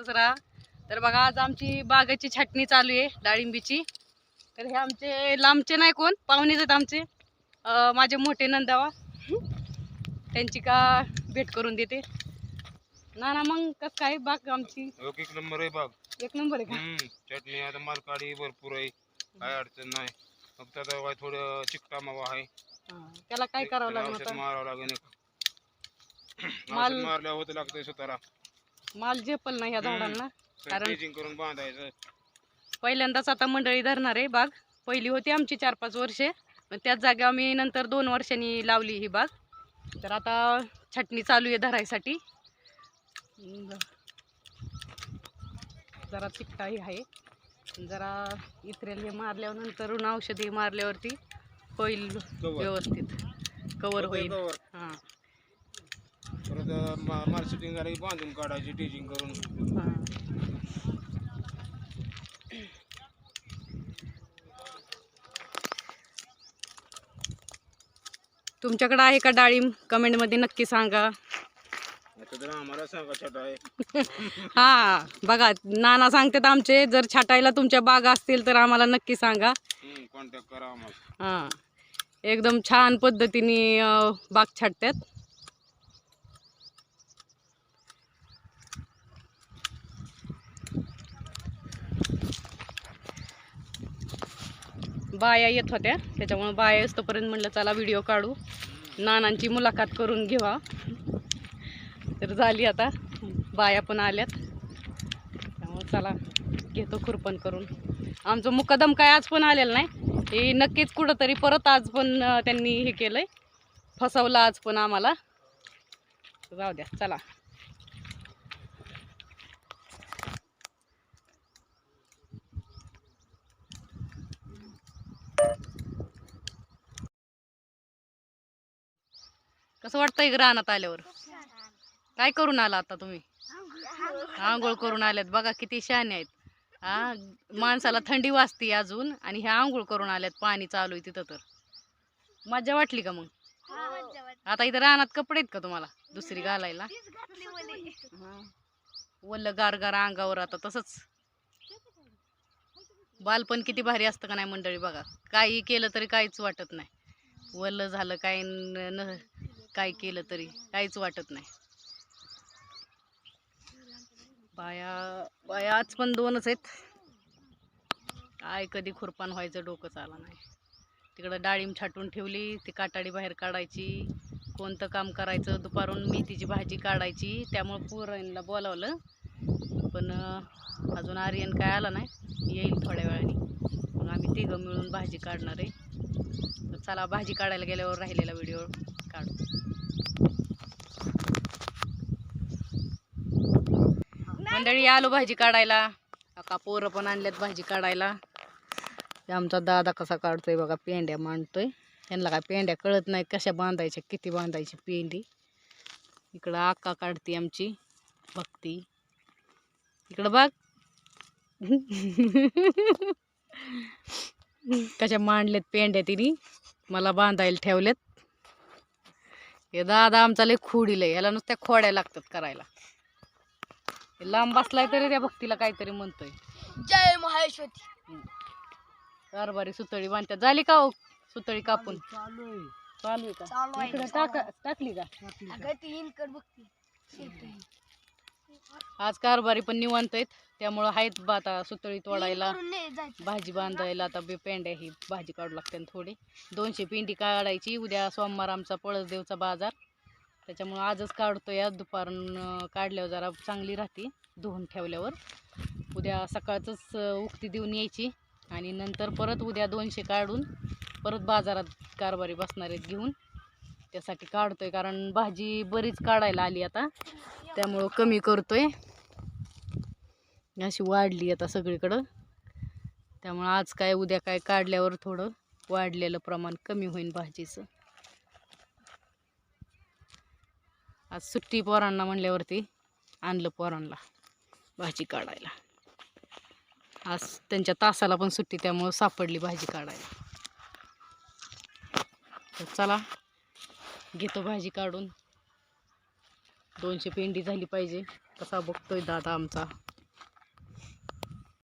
बघतच राहा. तर बघा आज आमची बागाची छाटणी चालू आहे डाळिंबीची. तर हे आमचे लांबचे नाही कोण पाहुणेच आहेत आमचे, माझे मोठे नंदावा, त्यांची का भेट करून देते. ना ना मग कस काय बाग आमची? एक नंबर आहे बाग. एक नंबर आहे का? चटणी आता मालकाडी भरपूर आहे, काय अडचण नाही. फक्त आता थोडं चिकटा मावा आहे, त्याला काय करावं लागेल? औषध मारावं लागेल. माल मारल्या होत लागतंय स्वतःला. माल झेपल नाही ह्या झाडांना, कारण टेजिंग करून बांधायचं. पहिल्यांदाच आता मंडळी धरणार आहे बाग. पहिली होती आमची 4-5 वर्षे, पण त्याच जागी आम्ही नंतर 2 वर्षांनी लावली ही बाग. तर आता छटणी चालू आहे धरायसाठी. जरा चिकटाही आहे, जरा इथरेल हे मारल्यावर नंतर औषधी मारल्यावरती होईल व्यवस्थित, कवर होईल. हां, परत मार्केटिंग झाली बांधून काढायची टेजिंग करून. हां. तुमच्याकडे आहे का डाळिंब? कमेंटमध्ये नक्की सांगा. आम्हाला सांगा छटा आहे. हा बघा, नाना सांगतात आमचे, जर छाटायला तुमच्या बाग असतील तर आम्हाला नक्की सांगा. कॉन्टॅक्ट करा आम्हाला. हां, एकदम छान पद्धतीने बाग छाटतात. बाया येत होत्या, त्याच्यामुळे बाया येतोपर्यंत म्हणलं चला व्हिडिओ काढू, नानांची मुलाखत करून घेवा. तर झाली आता, बाया पण आल्यात, त्यामुळे चला घेतो खुरपण करून. आमचं मुक्कादम काय आज पण आलेलं नाही, हे नक्कीच कुठंतरी परत आज पण त्यांनी हे केलंय, फसवलं आज पण आम्हाला. जाऊ द्या, चला. कसं वाटतंय रानात आल्यावर? काय करून आला आता तुम्ही? आंघोळ करून आल्यात. बघा किती शहाणे आहेत. हा, माणसाला थंडी वाजते अजून, आणि ह्या आंघोळ करून आल्यात. पाणी चालू आहे तिथं. तर मजा वाटली का मग? आता इथं रानात कपडे आहेत का तुम्हाला दुसरी घालायला? वल्ल गार गार अंगावर. आता तसंच बालपण किती भारी असतं का नाही मंडळी? बघा, काही केलं तरी काहीच वाटत नाही. वल्ल झालं काय काय केलं तरी काहीच वाटत नाही. बाया आज पण 2च आहेत. काय कधी खुरपान व्हायचं डोकं चाला नाही. तिकडं डाळिंब छाटून ठेवली, ती काटाडी बाहेर काढायची, कोणतं काम करायचं. दुपारून मेथीची भाजी काढायची, त्यामुळे पोरांना बोलावलं, पण अजून आर्यन काय आला नाही, येईल थोड्या वेळाने. मग आम्ही तिघं मिळून भाजी काढणार आहे. तर चला, भाजी काढायला गेल्यावर राहिलेला व्हिडिओ काढू. मंडळी आलो भाजी काढायला. काका पोरं पण आणल्यात भाजी काढायला. आमचा दादा कसा काढतोय बघा, पेंड्या मांडतोय. त्यांना काय पेंड्या कळत नाही कशा बांधायच्या, किती बांधायची पेंडी. इकडं आक्का काढते आमची भक्ती. इकडं बघ कशा मांडल्यात पेंड्या तिने, मला बांधायला ठेवल्यात. हे दादा आमचा लय खोडीला, याला नुसत्या खोड्या लागतात करायला. लांब बसलाय तरी त्या भक्तीला काहीतरी म्हणतोय. जय महेश्वरी. कारभारी सुतळी बांधतात. झाली का हो सुतळी कापून? चालू आहे का? इकडे टाकली का? आज कारभारी पण निवांत आहेत, त्यामुळं आहेत आता सुतळी तोडायला, भाजी बांधायला. आता पेंड्या ही भाजी काढू लागते थोडी. 200 पेंडी काढायची. उद्या सोमवार आमचा पळसदेवचा बाजार, त्याच्यामुळं आजच काढतोय. दुपारून काढल्यावर जरा चांगली राहते धुवून ठेवल्यावर. उद्या सकाळचंच उक्ती देऊन यायची, आणि नंतर परत उद्या 200 काढून परत बाजारात कारभारी बसणार आहेत घेऊन. त्यासाठी काढतोय, कारण भाजी बरीच काढायला आली आता, त्यामुळं कमी करतोय. अशी वाढली आता सगळीकडं, त्यामुळं आज काय उद्या काय काढल्यावर थोडं वाढलेलं प्रमाण कमी होईल भाजीचं. आज सुट्टी पोरांना म्हणल्यावरती आणलं पोरांना भाजी काढायला. आज त्यांच्या तासाला पण सुट्टी, त्यामुळं सापडली भाजी काढायला. तर चला घेतो भाजी काढून. 200 पेंडी झाली पाहिजे, कसा बघतोय दादा आमचा.